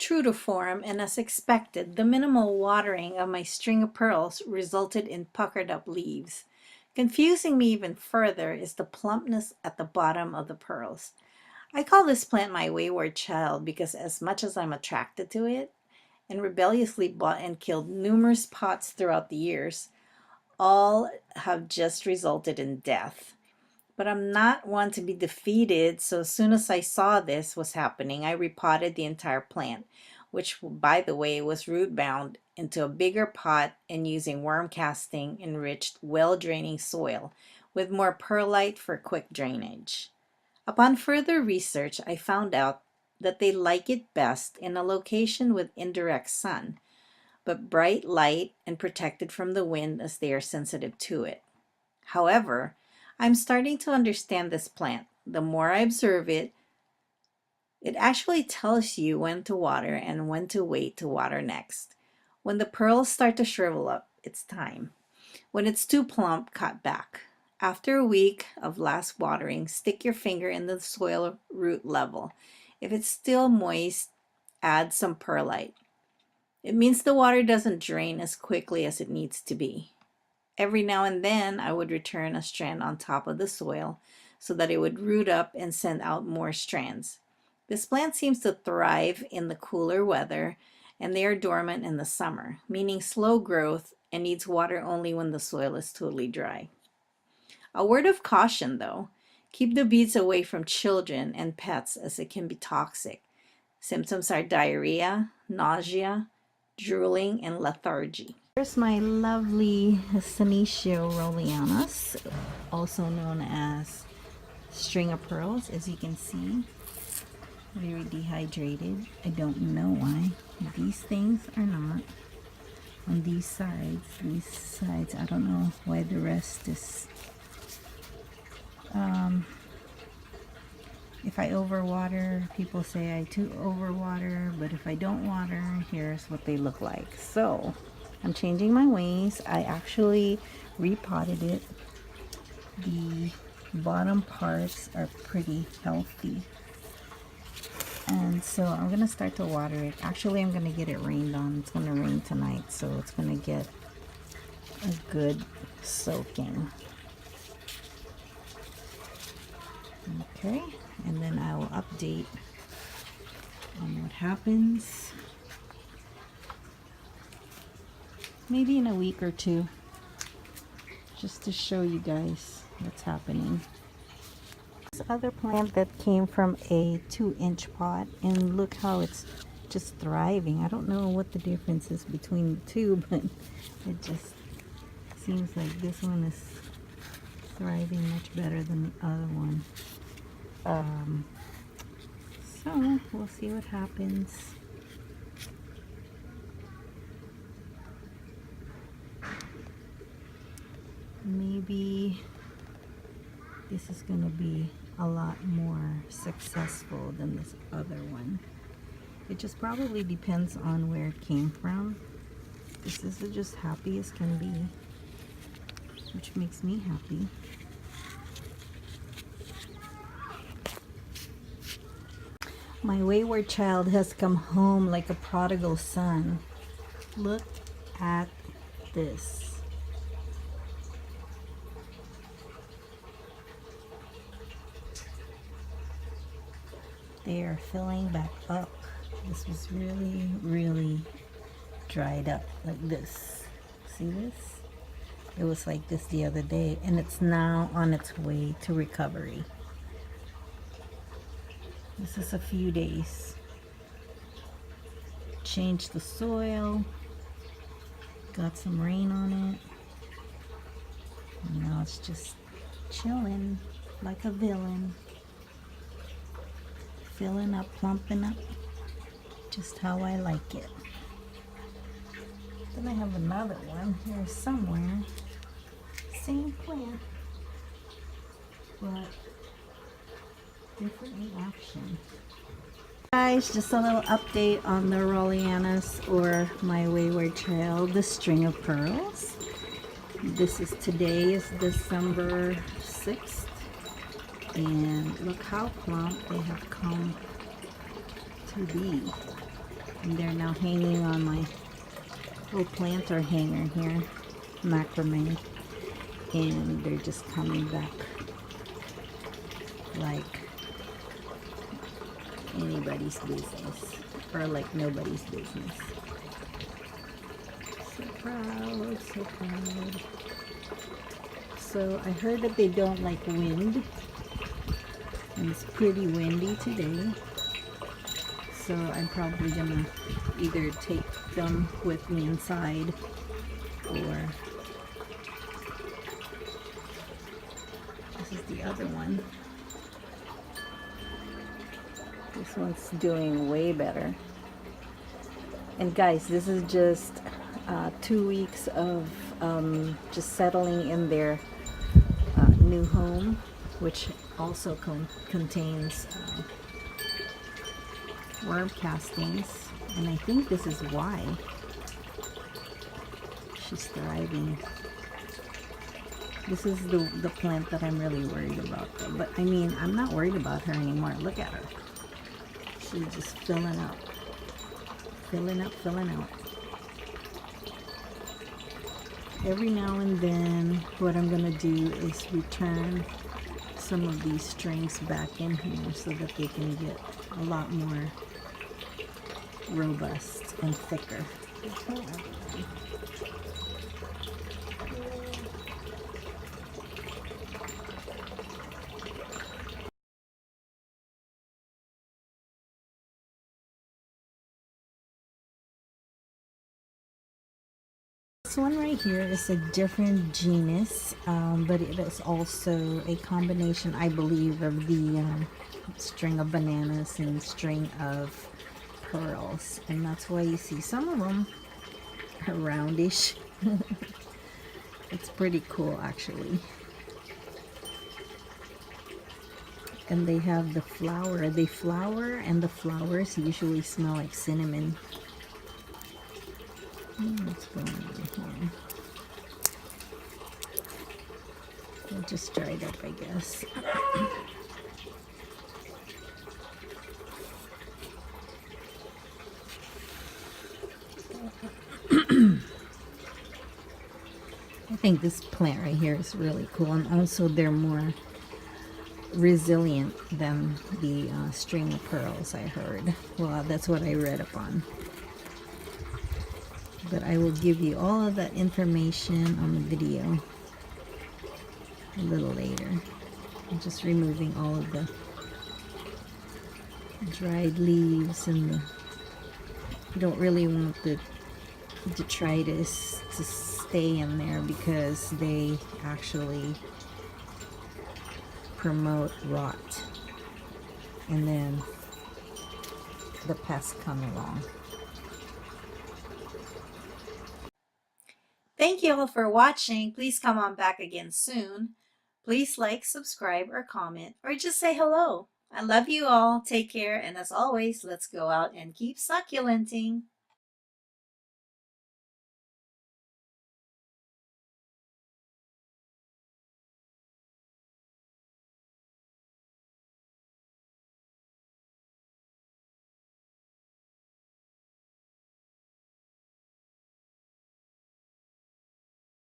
True to form, and as expected, the minimal watering of my string of pearls resulted in puckered up leaves. Confusing me even further is the plumpness at the bottom of the pearls. I call this plant my wayward child because as much as I'm attracted to it, and rebelliously bought and killed numerous pots throughout the years, all have just resulted in death. But I'm not one to be defeated, so as soon as I saw this was happening, I repotted the entire plant, which, by the way, was root bound, into a bigger pot and using worm casting enriched, well draining soil with more perlite for quick drainage. Upon further research, I found out that they like it best in a location with indirect sun, but bright light and protected from the wind as they are sensitive to it. However, I'm starting to understand this plant. The more I observe it, it actually tells you when to water and when to wait to water next. When the pearls start to shrivel up, it's time. When it's too plump, cut back. After a week of last watering, stick your finger in the soil root level. If it's still moist, add some perlite. It means the water doesn't drain as quickly as it needs to be. Every now and then, I would return a strand on top of the soil so that it would root up and send out more strands. This plant seems to thrive in the cooler weather, and they are dormant in the summer, meaning slow growth and needs water only when the soil is totally dry. A word of caution though, keep the beads away from children and pets as it can be toxic. Symptoms are diarrhea, nausea, drooling, and lethargy. Here's my lovely Senecio Rowleyanus, also known as string of pearls. As you can see, very dehydrated. I don't know why. These things are not. On these sides, I don't know why the rest is. If I overwater, people say I too overwater, but if I don't water, here's what they look like. So I'm changing my ways. I actually repotted it. The bottom parts are pretty healthy. And so I'm going to start to water it. Actually, I'm going to get it rained on. It's going to rain tonight, so it's going to get a good soaking. Okay, and then I will update on what happens. Maybe in a week or two, just to show you guys what's happening. This other plant that came from a 2-inch pot, and look how it's just thriving. I don't know what the difference is between the two, but it just seems like this one is thriving much better than the other one. So we'll see what happens. Maybe this is going to be a lot more successful than this other one. It just probably depends on where it came from. This is just happy as can be, which makes me happy. My wayward child has come home like a prodigal son. Look at this. They are filling back up. This was really dried up like this. See this? It was like this the other day, and it's now on its way to recovery. This is a few days. Changed the soil. Got some rain on it. And now it's just chilling like a villain. Filling up, plumping up. Just how I like it. Then I have another one here somewhere. Same plant, but different reaction. Guys, just a little update on the Rowleyanus, or my wayward child, the string of pearls. Today is December 6th, and look how plump they have come to be. And they're now hanging on my little planter hanger here, macrame, and they're just coming back like anybody's business, or like nobody's business. So proud, so proud. So I heard that they don't like wind, and it's pretty windy today. So I'm probably gonna either take them with me inside, or this is the other one. This one's doing way better. And guys, this is just 2 weeks of just settling in their new home, which also contains worm castings, and I think this is why she's thriving. This is the plant that I'm really worried about, though. But I mean, I'm not worried about her anymore. Look at her. She's just filling up. Filling up, filling out. Every now and then, what I'm going to do is return some of these strings back in here so that they can get a lot more robust and thicker. This one right here is a different genus, but it is also a combination, I believe, of the string of bananas and string of pearls, and that's why you see some of them are roundish. It's pretty cool, actually. And they have the flower. They flower, and the flowers usually smell like cinnamon. What's going on here? It just dried up, I guess. I think this plant right here is really cool, and also they're more resilient than the string of pearls, I heard. Well, that's what I read upon. But I will give you all of that information on the video a little later. I'm just removing all of the dried leaves, and you don't really want the detritus to stay in there because they actually promote rot, and then the pests come along. Thank you all for watching. Please come on back again soon. Please like, subscribe, or comment, or just say hello. I love you all. Take care, and as always, let's go out and keep succulenting.